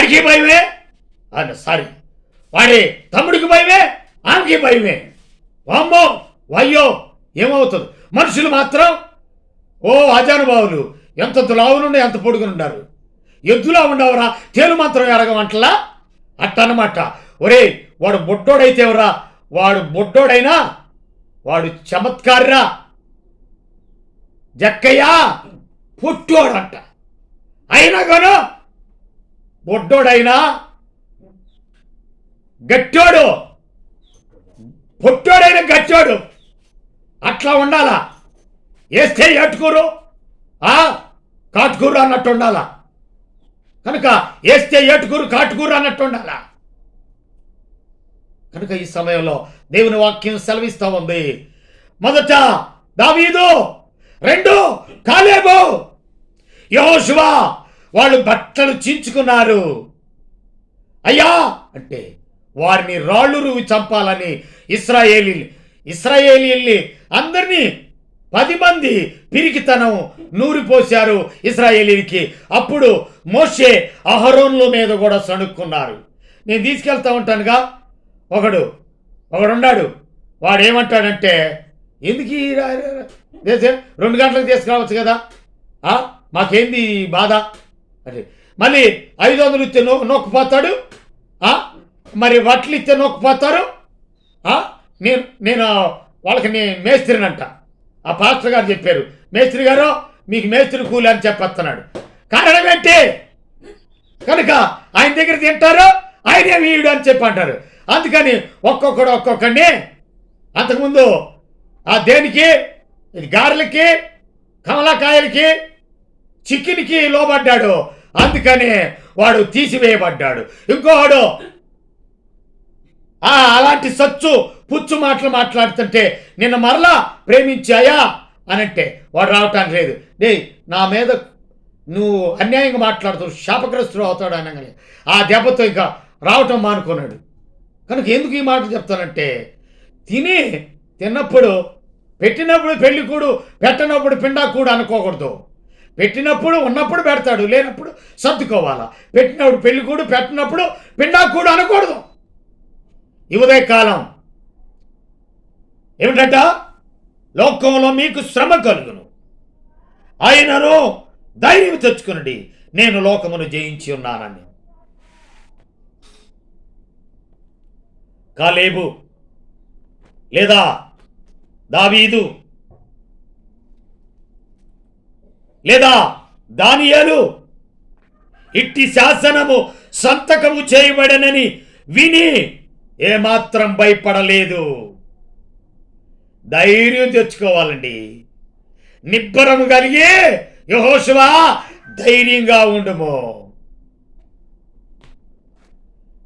వాడికి భయమే, సారీ వాడి తమ్ముడికి భయమే, ఆమెకి భయమే. వామ్మో వయ్యో ఏమవుతుంది. మనుషులు మాత్రం ఓ అజానుభావులు, ఎంత లావునుండి ఎంత పొడుగునుండారు, ఎద్దులా ఉండవరా, తేలు మాత్రం ఎరగమంటలా అట్టనమాట. ఒరే వాడు బొడ్డోడైతే ఎవరా, వాడు బొడ్డోడైనా వాడు చమత్కారిరా. జక్కయ్య పొట్టోడంట, అయినా గాను బొడ్డోడైనా గట్టోడు, పొట్టోడైన గట్టోడు అట్లా ఉండాలా. వేస్తే ఏటుకూరు కాటుకూరు అన్నట్టు ఉండాలా. కనుక వేస్తే ఏటుకూరు కాటుకూరు అన్నట్టు ఉండాలా. కనుక ఈ సమయంలో దేవుని వాక్యం సెలవిస్తూ ఉంది. మొదట దావీదు, 2 కాలేబు, యెహోషువ వాళ్ళు బట్టలు చించుకున్నారు. అయ్యా అంటే వారిని రాళ్ళు రువి చంపాలని ఇశ్రాయేలీల్ని అందరినీ 10 మంది పిరికితనం నూరిపోశారు ఇశ్రాయేలీకి. అప్పుడు మోషే అహరోన్ల మీద కూడా సణుక్కున్నారు. నేను తీసుకెళ్తా ఉంటానుగా, ఒకడున్నాడు, వాడు ఏమంటాడంటే ఎందుకు 2 గంటలకు తీసుకురావచ్చు కదా, మాకేంది బాధ అంటే. మళ్ళీ 500 ఇస్తే నొక్కుపోతాడు, మరి వట్లు ఇస్తే నొక్కుపోతారు. నేను వాళ్ళకి మేస్త్రినంట. ఆ పాస్టర్ గారు చెప్పారు, మేస్త్రి గారు మీకు మేస్త్రి కూలి అని చెప్పేస్తున్నాడు. కారణం ఏంటి? కనుక ఆయన దగ్గర తింటారు, ఆయనే వీడు అని చెప్పి అంటారు. అందుకని ఒక్కొక్కడిని అంతకుముందు దేనికి గారెలకి, కమలాకాయలకి, చికెన్కి లోబడ్డాడు. అందుకని వాడు తీసివేయబడ్డాడు. ఇంకోవాడు అలాంటి పుచ్చు మాటలు మాట్లాడుతుంటే నిన్న మరలా ప్రేమించాయా అనంటే వాడు రావటానికి లేదు. నా మీద నువ్వు అన్యాయంగా మాట్లాడుతూ శాపగ్రస్తుడు అవుతాడు అనగానే ఆ దెబ్బతో ఇంకా రావటం మానుకున్నాడు. కనుక ఎందుకు ఈ మాట చెప్తానంటే, తిన్నప్పుడు పెట్టినప్పుడు పెళ్ళికూడు, పెట్టినప్పుడు పిండాకూడు అనుకోకూడదు. పెట్టినప్పుడు ఉన్నప్పుడు పెడతాడు, లేనప్పుడు సర్దుకోవాలా. పెట్టినప్పుడు పెళ్ళికూడు, పెట్టినప్పుడు పిండాకూడు అనకూడదు. ఈ ఉదయకాలం ఏమిటంట, లోకంలో మీకు శ్రమ కలుగును, ఆయనను ధైర్యం తెచ్చుకునండి, నేను లోకమును జయించి ఉన్నానని. కాలేబు లేదా దావీదు లేదా దానియేలు ఇట్టి శాసనము సంతకము చేయబడనని విని ఏమాత్రం భయపడలేదు. ధైర్యం తెచ్చుకోవాలండి. నిబ్బరము కలిగి యెహోషువ ధైర్యంగా ఉండుము.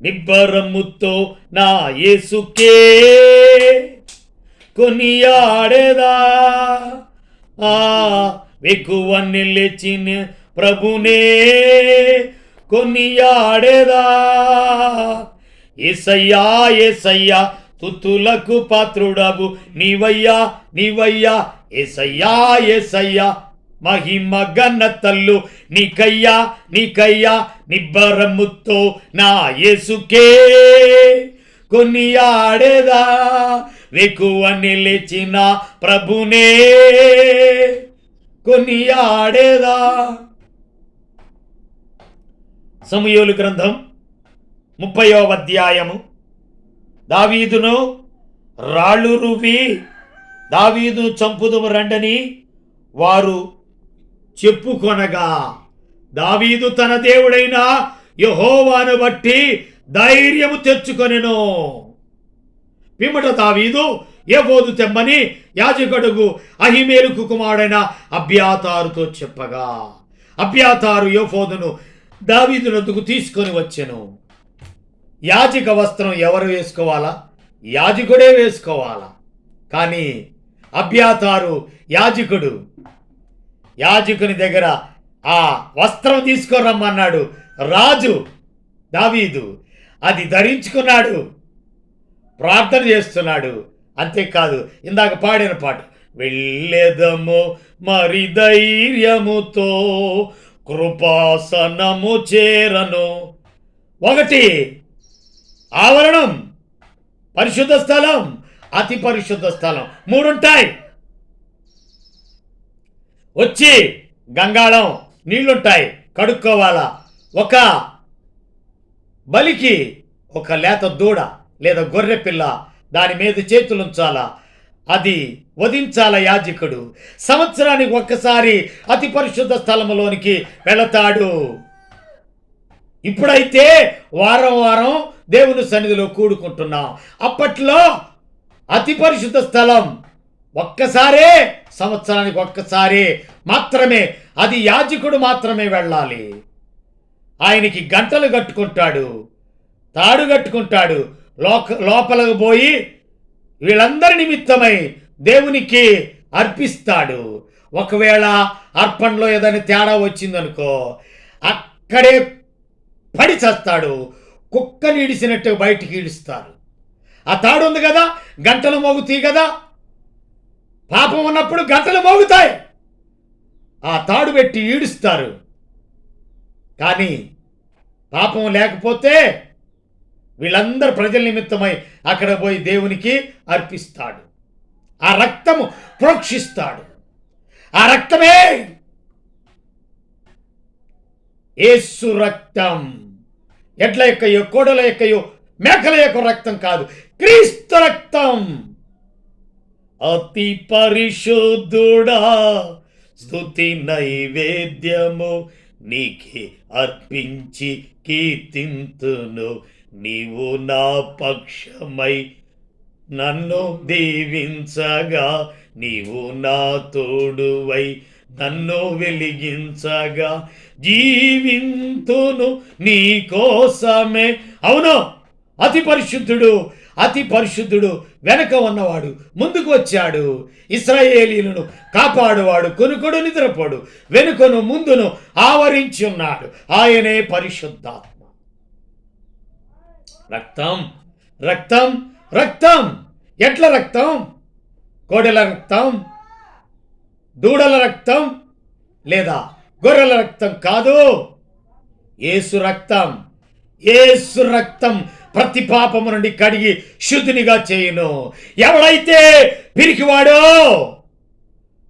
నిబ్బరముతో నా యేసుకే కొనియాడేదా, వెకువన్ని లేచిన ప్రభునే కొనియాడేదా. యేసయ్యా యేసయ్యా స్తుతులకు పాత్రుడవు నీవయ్యా నీవయ్యా. యేసయ్యా యేసయ్యా మహిమ ఘనతలు నీకయ్యా నీకయ్యా. నిబ్బరముతో నా యేసుకే కొనియాడేదా, వెకువన్ని లేచిన ప్రభునే కొనియాడేదా. సమూయేలు గ్రంథం 30వ అధ్యాయము. దావీదును రాళ్ళు రువి దావీదును చంపుదుము రండని వారు చెప్పుకొనగా, దావీదు తన దేవుడైన యెహోవాను బట్టి ధైర్యము తెచ్చుకొనెను. పిమ్మట దావీదు ఏఫోదు తెమ్మని యాజకుడుగు అహిమేలుకు కుమారుడైన అబ్యాతారుతో చెప్పగా, అబ్యాతారు ఏఫోదును దావీదునొద్దకు తీసుకొని వచ్చెను. యాజక వస్త్రం ఎవరు వేసుకోవాలా? యాజకుడే వేసుకోవాలా. కానీ అబ్యాతారు యాజకుని దగ్గర ఆ వస్త్రం తీసుకురమ్మన్నాడు రాజు. దావీదు అది ధరించుకున్నాడు, ప్రార్థన చేస్తున్నాడు. అంతేకాదు, ఇందాక పాడిన పాట, వెళ్ళెదము మరి ధైర్యముతో కృపాసనము చేరను, ఒకటి ఆవరణం, పరిశుద్ధ స్థలం, అతి పరిశుద్ధ స్థలం, మూడుంటాయి. వచ్చి గంగాళం నీళ్లుంటాయి, కడుక్కోవాలా. ఒక బలికి ఒక లేత దూడ లేదా గొర్రె పిల్ల దాని మీద చేతులుంచాలా, అది వధించాల యాజకుడు. సంవత్సరానికి ఒక్కసారి అతి పరిశుద్ధ స్థలములోనికి వెళతాడు. ఇప్పుడైతే వారం వారం దేవుని సన్నిధిలో కూడుకుంటున్నాం. అప్పట్లో అతి పరిశుద్ధ స్థలం ఒక్కసారే, సంవత్సరానికి ఒక్కసారి మాత్రమే, అది యాజకుడు మాత్రమే వెళ్ళాలి. ఆయనకి గంటలు కట్టుకుంటాడు, తాడు కట్టుకుంటాడు, లోపలకు పోయి వీళ్ళందరి నిమిత్తమై దేవునికి అర్పిస్తాడు. ఒకవేళ అర్పణలో ఏదైనా తేడా వచ్చిందనుకో అక్కడే పడి చేస్తాడు. కుక్కని ఇడిసినట్టు బయటికి ఈడుస్తారు. ఆ తాడు ఉంది కదా, గంటలు మోగుతాయి కదా, పాపం ఉన్నప్పుడు గంటలు మోగుతాయి, ఆ తాడు పెట్టి ఈడుస్తారు. కానీ పాపం లేకపోతే వీళ్ళందరూ ప్రజల నిమిత్తమై అక్కడ పోయి దేవునికి అర్పిస్తాడు. ఆ రక్తము ప్రోక్షిస్తాడు. ఆ రక్తమే యేసు రక్తం. ఎడ్ల యొక్కయో, కోడల యొక్కయో, మేకల యొక్క రక్తం కాదు, క్రీస్తు రక్తం. అతి పరిశుద్ధుడా స్తుతి నైవేద్యము నీకే అర్పించి కీర్తింతును. నీవు నా పక్షమై నన్ను దీవించగా, నీవు నా తోడువై నన్ను వెలిగించగా, జీవింతును నీ కోసమే. అవును, అతి పరిశుద్ధుడు, అతి పరిశుద్ధుడు వెనక ఉన్నవాడు ముందుకు వచ్చాడు. ఇశ్రాయేలీయులను కాపాడువాడు, కొనుకొడు నిద్రపోడు, వెనుకను ముందును ఆవరించి ఉన్నాడు. ఆయనే పరిశుద్ధాత్మ. రక్తం, రక్తం, రక్తం. ఎట్ల రక్తం? కోడెల రక్తం, దూడల రక్తం లేదా గొర్రెల రక్తం కాదు, యేసు రక్తం. యేసు రక్తం ప్రతి పాపము నుండి కడిగి శుద్ధినిగా చేయును. ఎవడైతే పిరికివాడో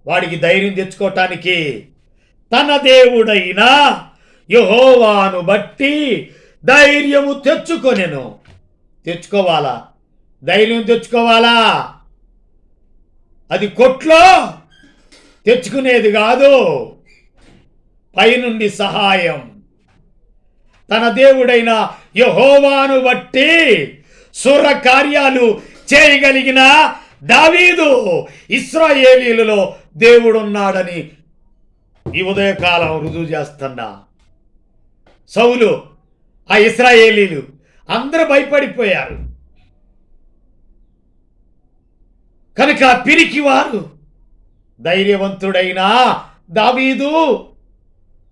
వాడికి ధైర్యం తెచ్చుకోవటానికి తన దేవుడైన యెహోవాను బట్టి ధైర్యము తెచ్చుకోవాలా, ధైర్యం తెచ్చుకోవాలా. అది కొట్లో తెచ్చుకునేది కాదు, పైనుండి సహాయం. తన దేవుడైన యెహోవాను బట్టి శూర కార్యాలు చేయగలిగిన దావీదు ఇశ్రాయేలీయులలో దేవుడున్నాడని ఈ ఉదయకాలం రుజువు చేస్తున్నా. సౌలు, ఆ ఇశ్రాయేలీయులు అందరూ భయపడిపోయారు. కనుక పిరికివారు ధైర్యవంతుడైన దావీదు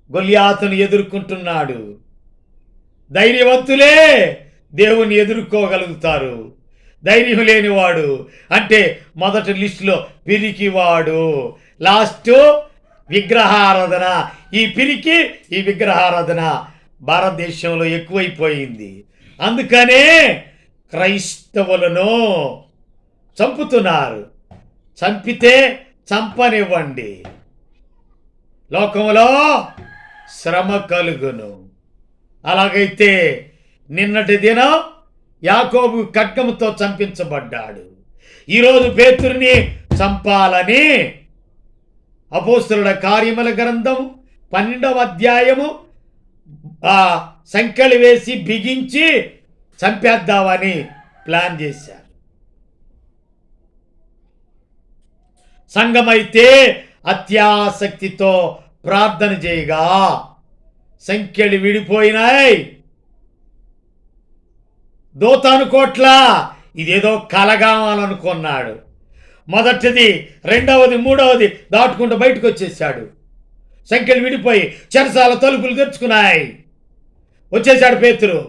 గొల్యాతును ఎదుర్కొంటున్నాడు. ధైర్యవంతులే దేవుని ఎదుర్కోగలుగుతారు. ధైర్యం లేనివాడు అంటే మొదటి లిస్టులో పిరికివాడు, లాస్ట్ విగ్రహారాధన. ఈ పిరికి, ఈ విగ్రహారాధన భారతదేశంలో ఎక్కువైపోయింది. అందుకనే క్రైస్తవులను చంపుతున్నారు. చంపితే చంపనివ్వండి, లోకంలో శ్రమ కలుగును. అలాగైతే నిన్నటి దినం యాకోబు ఖడ్గముతో చంపించబడ్డాడు. ఈరోజు పేతురుని చంపాలని అపోస్తలుల కార్యముల గ్రంథం 12వ అధ్యాయము సంకెళ్ళు వేసి బిగించి చంపేద్దామని ప్లాన్ చేశారు. సంఘమైతే అత్యాసక్తితో ప్రార్థన చేయగా సంఖ్యలు విడిపోయినాయి. దూత అనుకోట్లా, ఇదేదో కలగావాలనుకున్నాడు. మొదటిది, రెండవది, మూడవది దాటుకుంటూ బయటకు వచ్చేసాడు. సంఖ్యలు విడిపోయి చెరసాల తలుపులు తెరుచుకున్నాయి. వచ్చేసాడు పేతురు.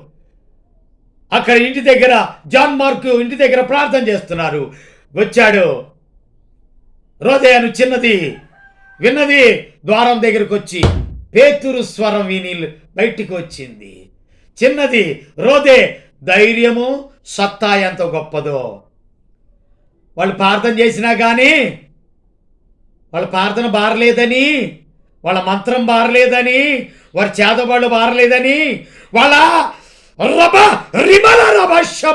అక్కడ ఇంటి దగ్గర జాన్ మార్కు ఇంటి దగ్గర ప్రార్థన చేస్తున్నారు. వచ్చాడు. రోదయను చిన్నది విన్నది, ద్వారం దగ్గరకు వచ్చి పేతురు స్వరం విని బయటికి వచ్చింది. చిన్నది రోదే ధైర్యము సత్తా ఎంత గొప్పదో. వాళ్ళు ప్రార్థన చేసినా కానీ వాళ్ళ ప్రార్థన బారలేదని, వాళ్ళ మంత్రం బారలేదని, వారి చేతబళ్ళు బారలేదని, వాళ్ళ రబ రిమల రభ శబ